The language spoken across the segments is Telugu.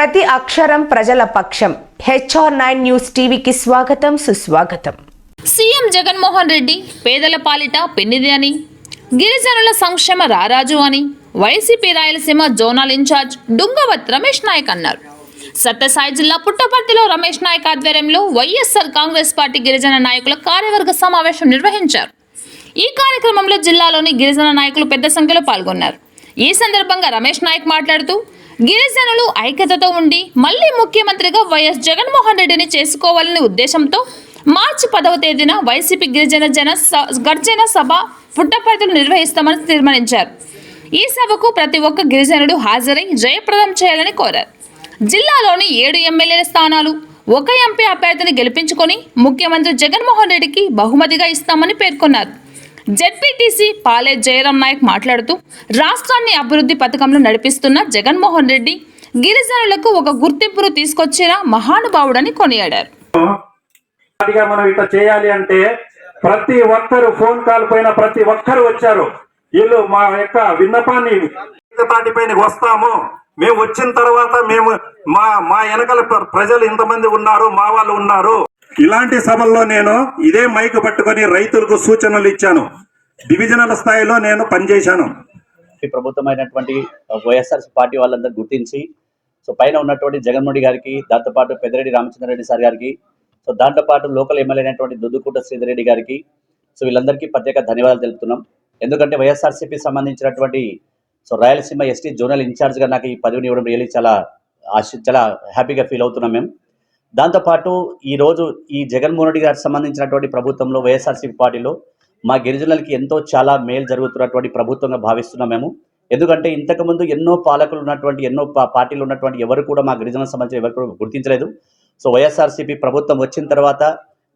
ప్రతి అక్షరం ప్రజల పక్షం. HR9 న్యూస్ టీవీకి స్వాగతం, సుస్వాగతం. సీఎం జగన్మోహన్ రెడ్డి పేదల పాలిట పెన్నిది అని, గిరిజనుల సంక్షేమ రారాజు అని YCP Rayalaseema zonal in charge Dungavath Ramesh Nayak అన్నారు. సత్యసాయి జిల్లా పుట్టపర్తిలో రమేష్ నాయక్ ఆధ్వర్యంలో వైఎస్ఆర్ కాంగ్రెస్ పార్టీ గిరిజన నాయకుల కార్యవర్గ సమావేశం నిర్వహించారు. ఈ కార్యక్రమంలో జిల్లాలోని గిరిజన నాయకులు పెద్ద సంఖ్యలో పాల్గొన్నారు. ఈ సందర్భంగా రమేష్ నాయక్ మాట్లాడుతూ, గిరిజనులు ఐక్యతతో ఉండి మళ్లీ ముఖ్యమంత్రిగా వైఎస్ జగన్మోహన్ రెడ్డిని చేసుకోవాలనే ఉద్దేశంతో మార్చి 10వ తేదీన వైసీపీ గిరిజన గర్జన సభ పుట్టపర్తిలో నిర్వహిస్తామని తీర్మానించారు. ఈ సభకు ప్రతి ఒక్క గిరిజనుడు హాజరై జయప్రదం చేయాలని కోరారు. జిల్లాలోని 7 ఎమ్మెల్యేల స్థానాలు, 1 ఎంపీ అభ్యర్థిని గెలిపించుకొని ముఖ్యమంత్రి జగన్మోహన్ రెడ్డికి బహుమతిగా ఇస్తామని పేర్కొన్నారు. జెడ్పీటీసీ పాలే జయరాం నాయక్ మాట్లాడుతూ, రాష్ట్రాన్ని అభివృద్ధి పథకంలో నడిపిస్తున్న జగన్మోహన్ రెడ్డి గిరిజనులకు ఒక గుర్తింపును తీసుకొచ్చిన మహానుభావుడని కొనియాడారు. మనం ఇట్లా చేయాలి అంటే ప్రతి ఒక్కరు ఫోన్ కాల్ పైన ప్రతి ఒక్కరు వచ్చారు. వీళ్ళు మా యొక్క విన్నపాన్ని తాటిపైన వస్తాము, మేము వచ్చిన తర్వాత మేము మా వెనకాల ప్రజలు ఇంతమంది ఉన్నారు, మా వాళ్ళు ఉన్నారు. ఇలాంటి సభల్లో నేను ఇదే మైక్ పట్టుకొని రైతులకు సూచనలు ఇచ్చాను. డివిజనల్ స్థాయిలో నేను పనిచేశాను. ప్రభుత్వమైనటువంటి వైఎస్ఆర్ పార్టీ వాళ్ళందరూ గుర్తించి పైన ఉన్నటువంటి జగన్మోహన్ గారికి, దాంతోపాటు పెద్దిరెడ్డి రామచంద్రరెడ్డి సార్ గారికి, దాంతోపాటు లోకల్ ఎమ్మెల్యే అయినటువంటి దుద్దుకుంట శ్రీధర్ రెడ్డి గారికి వీళ్ళందరికీ ప్రత్యేక ధన్యవాదాలు తెలుపుతున్నాం. ఎందుకంటే వైఎస్ఆర్సీపీ సంబంధించినటువంటి రాయలసీమ ఎస్టీ జోనల్ ఇన్ఛార్జ్గా నాకు ఈ పదవిని ఇవ్వడం రియల్లీ చాలా హ్యాపీగా ఫీల్ అవుతున్నాం మేము. దాంతోపాటు ఈరోజు ఈ జగన్మోహన్ రెడ్డి గారికి సంబంధించినటువంటి ప్రభుత్వంలో వైఎస్ఆర్సీపీ పార్టీలో మా గిరిజనులకి చాలా మేలు జరుగుతున్నటువంటి ప్రభుత్వంగా భావిస్తున్నాం మేము. ఎందుకంటే ఇంతకుముందు ఎన్నో పాలకులు ఉన్నటువంటి ఎన్నో పార్టీలు ఉన్నటువంటి ఎవరు కూడా మా గిరిజనులకు సంబంధించి ఎవరు కూడా గుర్తించలేదు. వైఎస్ఆర్సీపీ ప్రభుత్వం వచ్చిన తర్వాత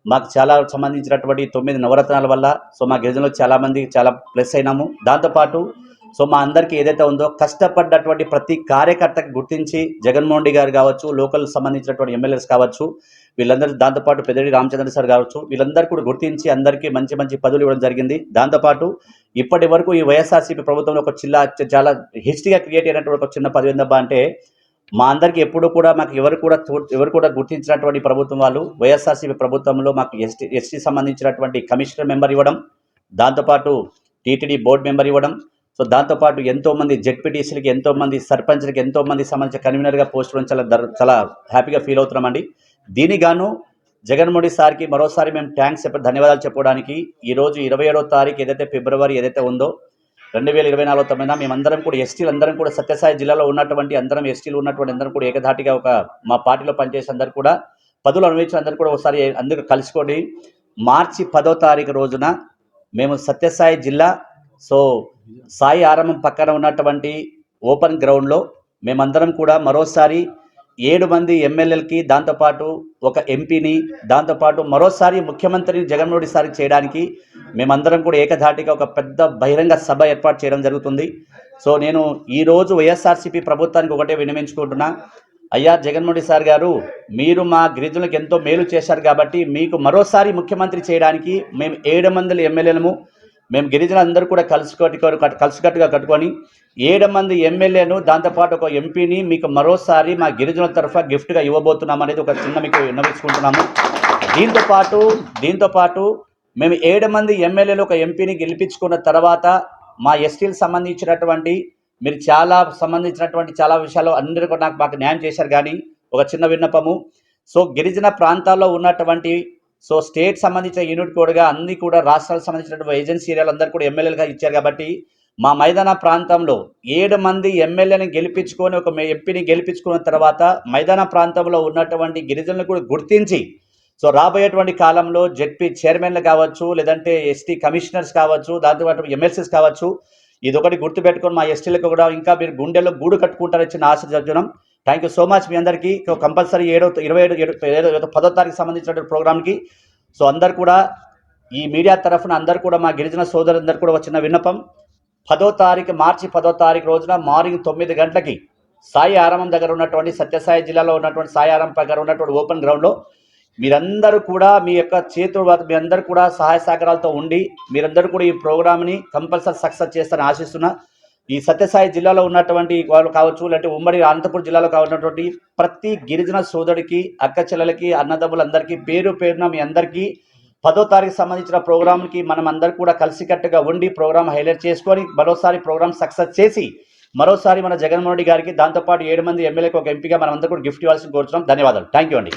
మాకు చాలా సంబంధించినటువంటి 9 నవరత్నాల వల్ల మా గిరిజనులకు చాలామంది చాలా ప్లస్ అయినాము. దాంతోపాటు మా అందరికీ ఏదైతే ఉందో కష్టపడ్డటువంటి ప్రతి కార్యకర్తకి గుర్తించి జగన్మోహన్ రెడ్డి గారు కావచ్చు, లోకల్ సంబంధించినటువంటి ఎమ్మెల్యేస్ కావచ్చు, వీళ్ళందరూ, దాంతోపాటు పెద్దిరెడ్డి రామచంద్ర సార్ కావచ్చు, వీళ్ళందరూ కూడా గుర్తించి అందరికీ మంచి మంచి పదవులు ఇవ్వడం జరిగింది. దాంతోపాటు ఇప్పటి వరకు ఈ వైఎస్ఆర్సీపీ ప్రభుత్వంలో ఒక చాలా హిస్టరీగా క్రియేట్ అయినటువంటి ఒక చిన్న పదవి ఏందబ్బా అంటే, మా అందరికీ ఎప్పుడు కూడా మాకు ఎవరు కూడా గుర్తించినటువంటి ప్రభుత్వం వాళ్ళు వైఎస్ఆర్సీపీ ప్రభుత్వంలో మాకు ఎస్టీ సంబంధించినటువంటి కమిషనర్ మెంబర్ ఇవ్వడం, దాంతోపాటు టీటీడీ బోర్డు మెంబర్ ఇవ్వడం, దాంతోపాటు ఎంతోమంది జెడ్పీటీసీలకి, ఎంతోమంది సర్పంచ్లకి, ఎంతోమంది సంబంధించిన కన్వీనర్గా పోస్ట్ చేయడం చాలా హ్యాపీగా ఫీల్ అవుతున్నామండి. దీనిగాను జగన్మోహన్ రెడ్డి సార్కి మరోసారి మేము ధన్యవాదాలు చెప్పడానికి ఈరోజు 27వ తారీఖు ఏదైతే ఫిబ్రవరి ఏదైతే ఉందో 2024 తొమ్మిదిన మేమందరం కూడా ఎస్టీలు అందరం కూడా సత్యసాయి జిల్లాలో ఉన్నటువంటి అందరం కూడా ఏకధాటిగా మా పార్టీలో పనిచేసే అందరూ కూడా పదవులు అనుభవించిన అందరూ కూడా ఒకసారి అందరూ కలుసుకొని మార్చి 10వ తారీఖు రోజున మేము సత్యసాయి జిల్లా సాయి ఆరామం పక్కన ఉన్నటువంటి ఓపెన్ గ్రౌండ్లో మేమందరం కూడా మరోసారి 7 మంది ఎమ్మెల్యేలకి, దాంతోపాటు 1 ఎంపీని, దాంతోపాటు మరోసారి ముఖ్యమంత్రిని జగన్మోహన్ రెడ్డి సార్కి చేయడానికి మేమందరం కూడా ఏకధాటిగా ఒక పెద్ద బహిరంగ సభ ఏర్పాటు చేయడం జరుగుతుంది. నేను ఈరోజు వైఎస్ఆర్సీపీ ప్రభుత్వానికి ఒకటే విన్నవించుకుంటున్నా, అయ్యా జగన్మోహన్ రెడ్డి సార్ గారు, మీరు మా గిరిజనులకు ఎంతో మేలు చేశారు కాబట్టి మీకు మరోసారి ముఖ్యమంత్రి చేయడానికి మేము 7 మంది ఎమ్మెల్యేలము, మేము గిరిజనులందరూ కూడా కలిసికట్టుగా కట్టుకొని 7 మంది ఎమ్మెల్యేను, దాంతోపాటు 1 ఎంపీని మీకు మరోసారి మా గిరిజనుల తరఫున గిఫ్ట్గా ఇవ్వబోతున్నాం అనేది ఒక చిన్న మీకు విన్నవించుకుంటున్నాము. దీంతోపాటు మేము 7 మంది ఎమ్మెల్యేలు 1 ఎంపీని గెలిపించుకున్న తర్వాత మా ఎస్టీలకు సంబంధించినటువంటి మీరు చాలా విషయాలు అందరూ కూడా మాకు న్యాయం చేశారు. కానీ ఒక చిన్న విన్నపము, గిరిజన ప్రాంతాల్లో ఉన్నటువంటి స్టేట్ సంబంధించిన యూనిట్ కోడ్గా అన్ని కూడా రాష్ట్రాలకు సంబంధించినటువంటి ఏజెన్సీ ఏరియాలు అందరూ కూడా ఎమ్మెల్యేలుగా ఇచ్చారు. కాబట్టి మా మైదాన ప్రాంతంలో 7 మంది ఎమ్మెల్యేని గెలిపించుకొని 1 ఎంపీని గెలిపించుకున్న తర్వాత మైదాన ప్రాంతంలో ఉన్నటువంటి గిరిజనులను కూడా గుర్తించి రాబోయేటువంటి కాలంలో జెడ్పీ చైర్మన్లు కావచ్చు, లేదంటే ఎస్టీ కమిషనర్స్ కావచ్చు, దాంతోపాటు ఎమ్మెల్సీస్ కావచ్చు, ఇది ఒకటి గుర్తుపెట్టుకొని మా ఎస్టీలకు కూడా ఇంకా మీరు గుండెల్లో గూడు కట్టుకుంటారని చిన్న ఆశ చెప్తున్నాం. Thank you so much. మీ అందరికీ కంపల్సరీ 10వ తారీఖు సంబంధించిన ప్రోగ్రామ్కి అందరు కూడా ఈ మీడియా తరఫున అందరు కూడా మా గిరిజన సోదరులందరూ కూడా వచ్చిన విన్నపం, మార్చి 10వ తారీఖు రోజున మార్నింగ్ 9 గంటలకి సాయి ఆరామం దగ్గర ఉన్నటువంటి సత్యసాయి జిల్లాలో ఉన్నటువంటి సాయి ఆరామం దగ్గర ఉన్నటువంటి ఓపెన్ గ్రౌండ్లో మీరందరూ కూడా మీ యొక్క మీ అందరూ కూడా సహాయ సహకారాలతో ఉండి మీరందరూ కూడా ఈ ప్రోగ్రామ్ని కంపల్సరీ సక్సెస్ చేస్తారని ఆశిస్తున్నా. ఈ సత్యసాయి జిల్లాలో ఉన్నటువంటి వాళ్ళు కావచ్చు, లేదంటే ఉమ్మడి అనంతపురం జిల్లాలో కావాలన్నటువంటి ప్రతి గిరిజన సోదరుడికి, అక్క చెల్లెలకి, అన్నదమ్ములందరికీ పేరు పేరున మీ అందరికీ 10వ తారీఖు సంబంధించిన ప్రోగ్రామ్కి మనం అందరు కూడా కలిసికట్టుగా ఉండి ప్రోగ్రామ్ హైలైట్ చేసుకొని మరోసారి ప్రోగ్రామ్ సక్సెస్ చేసి మరోసారి మన జగన్మోహన్ రెడ్డి గారికి దాంతోపాటు 7 మంది ఎమ్మెల్యేకి ఒక ఎంపీగా మనం అందరూ కూడా గిఫ్ట్ ఇవ్వాల్సి కోరుతున్నాం. ధన్యవాదాలు. థ్యాంక్ యూ అండి.